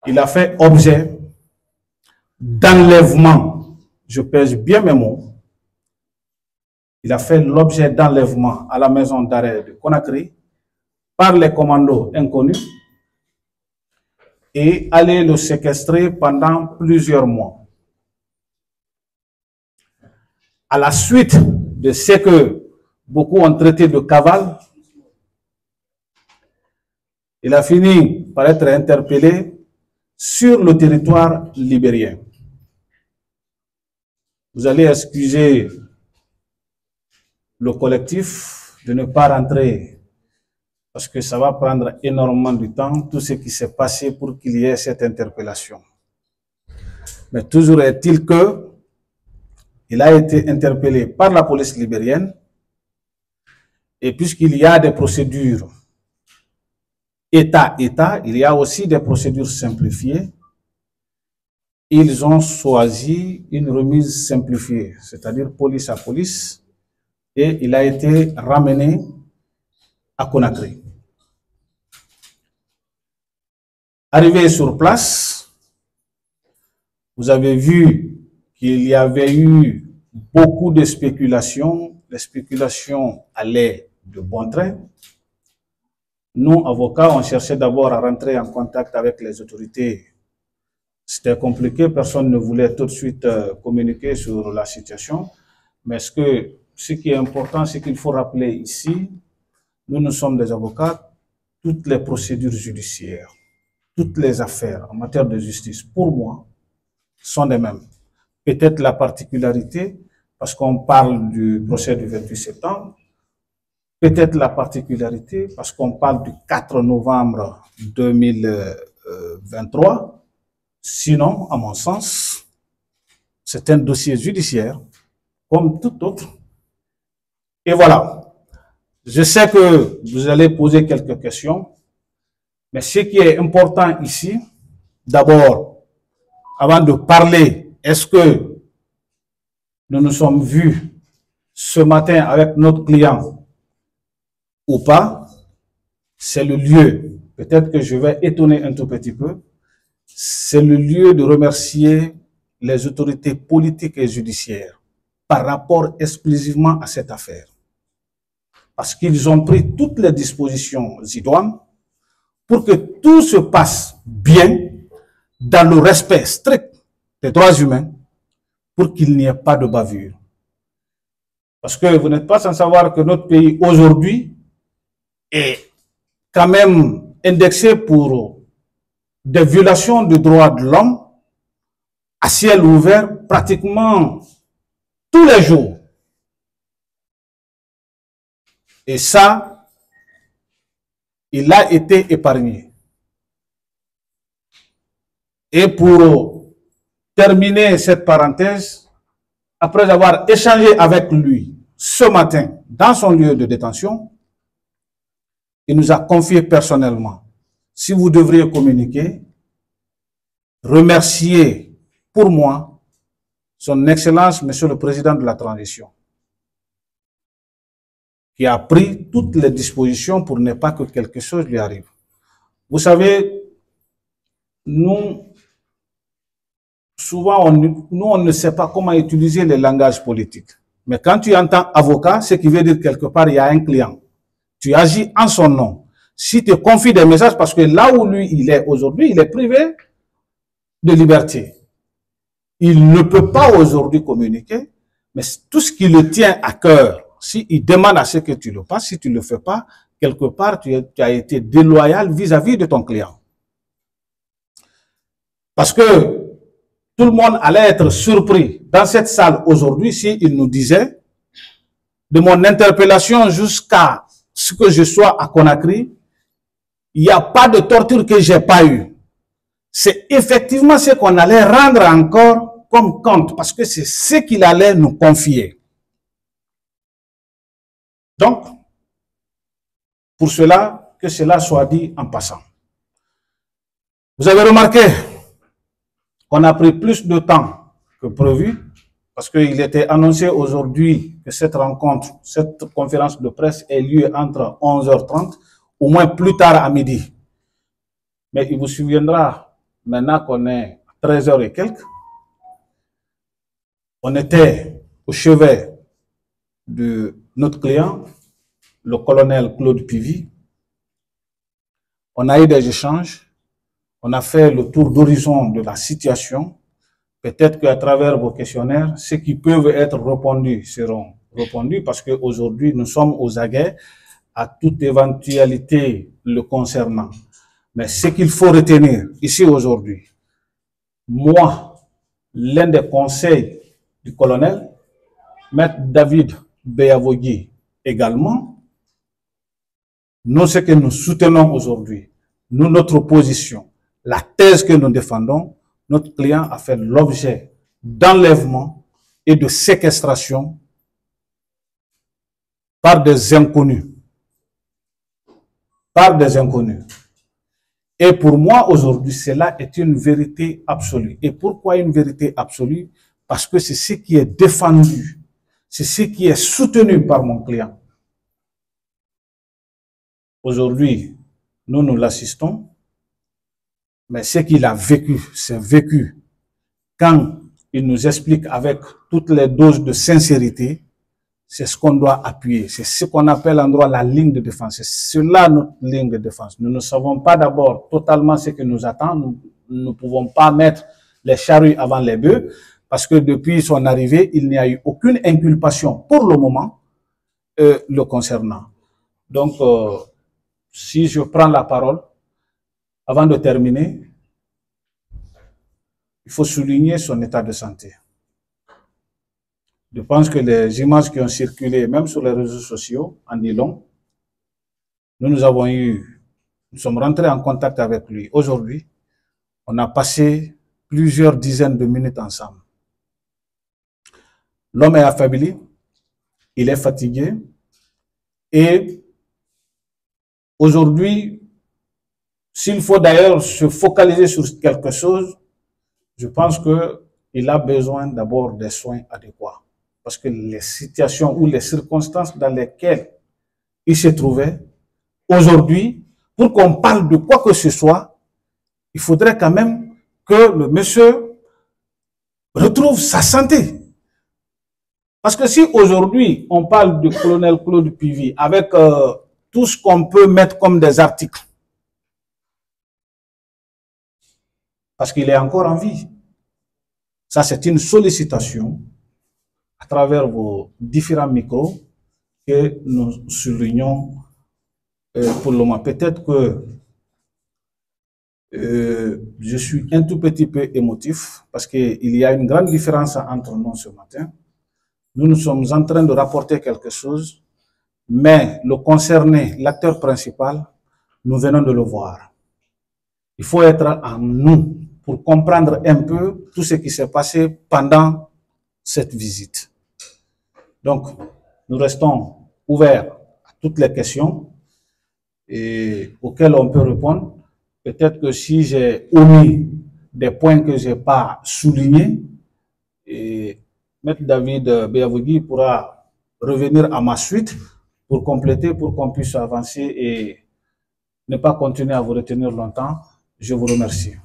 il a fait objet d'enlèvement. Je pèse bien mes mots. Il a fait l'objet d'enlèvement à la maison d'arrêt de Conakry par les commandos inconnus et aller le séquestrer pendant plusieurs mois. À la suite de ce que beaucoup ont traité de cavale, il a fini par être interpellé sur le territoire libérien. Vous allez excuser le collectif de ne pas rentrer parce que ça va prendre énormément de temps, tout ce qui s'est passé pour qu'il y ait cette interpellation. Mais toujours est-il que il a été interpellé par la police libérienne et puisqu'il y a des procédures État-État, il y a aussi des procédures simplifiées. Ils ont choisi une remise simplifiée, c'est-à-dire police à police, et il a été ramené à Conakry. Arrivé sur place, vous avez vu qu'il y avait eu beaucoup de spéculations. Les spéculations allaient de bon train. Nous, avocats, on cherchait d'abord à rentrer en contact avec les autorités. C'était compliqué, personne ne voulait tout de suite communiquer sur la situation. Mais ce qui est important, c'est qu'il faut rappeler ici, nous sommes des avocats, toutes les procédures judiciaires, toutes les affaires en matière de justice, pour moi, sont les mêmes. Peut-être la particularité, parce qu'on parle du procès du 28 septembre, peut-être la particularité, parce qu'on parle du 4 novembre 2023, sinon, à mon sens, c'est un dossier judiciaire, comme tout autre. Et voilà. Je sais que vous allez poser quelques questions, mais ce qui est important ici, d'abord, avant de parler, est-ce que nous nous sommes vus ce matin avec notre client ou pas, c'est le lieu. Peut-être que je vais étonner un tout petit peu. C'est le lieu de remercier les autorités politiques et judiciaires par rapport exclusivement à cette affaire. Parce qu'ils ont pris toutes les dispositions idoines pour que tout se passe bien dans le respect strict des droits humains pour qu'il n'y ait pas de bavure. Parce que vous n'êtes pas sans savoir que notre pays aujourd'hui est quand même indexé pour des violations de droits de l'homme à ciel ouvert pratiquement tous les jours. Et ça, il a été épargné. Et pour terminer cette parenthèse, après avoir échangé avec lui ce matin dans son lieu de détention, il nous a confié personnellement, si vous devriez communiquer, remercier pour moi son Excellence, Monsieur le Président de la Transition, qui a pris toutes les dispositions pour ne pas que quelque chose lui arrive. Vous savez, nous, souvent, on ne sait pas comment utiliser le langage politique. Mais quand tu entends avocat, ce qui veut dire quelque part, il y a un client. Tu agis en son nom. Si tu confies des messages, parce que là où lui, il est aujourd'hui, il est privé de liberté. Il ne peut pas aujourd'hui communiquer, mais tout ce qui le tient à cœur, s'il demande à ce que tu le fasses, si tu ne le fais pas, quelque part, tu as été déloyal vis-à-vis de ton client. Parce que tout le monde allait être surpris dans cette salle aujourd'hui s'il nous disait de mon interpellation jusqu'à ce que je sois à Conakry, il n'y a pas de torture que j'ai pas eu. C'est effectivement ce qu'on allait rendre encore comme compte parce que c'est ce qu'il allait nous confier. Donc, pour cela, que cela soit dit en passant. Vous avez remarqué qu'on a pris plus de temps que prévu parce qu'il était annoncé aujourd'hui que cette rencontre, cette conférence de presse ait lieu entre 11h30, au moins plus tard à midi. Mais il vous souviendra maintenant qu'on est à 13h et quelques, on était au chevet de notre client, le colonel Claude Pivy. On a eu des échanges, on a fait le tour d'horizon de la situation. Peut-être qu'à travers vos questionnaires, ceux qui peuvent être répondus seront répondus parce qu'aujourd'hui, nous sommes aux aguets à toute éventualité le concernant. Mais ce qu'il faut retenir ici aujourd'hui, moi, l'un des conseils du colonel, Maître David Beyavogui également, nous, ce que nous soutenons aujourd'hui, nous, notre position, la thèse que nous défendons, notre client a fait l'objet d'enlèvement et de séquestration par des inconnus. Par des inconnus. Et pour moi, aujourd'hui, cela est une vérité absolue. Et pourquoi une vérité absolue? Parce que c'est ce qui est défendu. C'est ce qui est soutenu par mon client. Aujourd'hui, nous l'assistons. Mais ce qu'il a vécu, c'est vécu. Quand il nous explique avec toutes les doses de sincérité, c'est ce qu'on doit appuyer. C'est ce qu'on appelle en droit la ligne de défense. C'est cela notre ligne de défense. Nous ne savons pas d'abord totalement ce qui nous attend. Nous ne pouvons pas mettre les charrues avant les bœufs parce que depuis son arrivée, il n'y a eu aucune inculpation pour le moment le concernant. Donc, si je prends la parole, avant de terminer, il faut souligner son état de santé. Je pense que les images qui ont circulé, même sur les réseaux sociaux, en disent long. Nous sommes rentrés en contact avec lui. Aujourd'hui, on a passé plusieurs dizaines de minutes ensemble. L'homme est affaibli, il est fatigué, et aujourd'hui, s'il faut d'ailleurs se focaliser sur quelque chose, je pense qu'il a besoin d'abord des soins adéquats. Parce que les situations ou les circonstances dans lesquelles il se trouvait, aujourd'hui, pour qu'on parle de quoi que ce soit, il faudrait quand même que le monsieur retrouve sa santé. Parce que si aujourd'hui, on parle du colonel Claude Pivy avec tout ce qu'on peut mettre comme des articles, parce qu'il est encore en vie, ça c'est une sollicitation à travers vos différents micros que nous soulignons pour le moment. Peut-être que je suis un tout petit peu émotif parce qu'il y a une grande différence entre nous ce matin. Nous sommes en train de rapporter quelque chose, mais le concerné, l'acteur principal, nous venons de le voir. Il faut être en nous pour comprendre un peu tout ce qui s'est passé pendant cette visite. Donc, nous restons ouverts à toutes les questions et auxquelles on peut répondre. Peut-être que si j'ai omis des points que je n'ai pas soulignés, et Maître David Beyavogui pourra revenir à ma suite pour compléter, pour qu'on puisse avancer et ne pas continuer à vous retenir longtemps. Je vous remercie.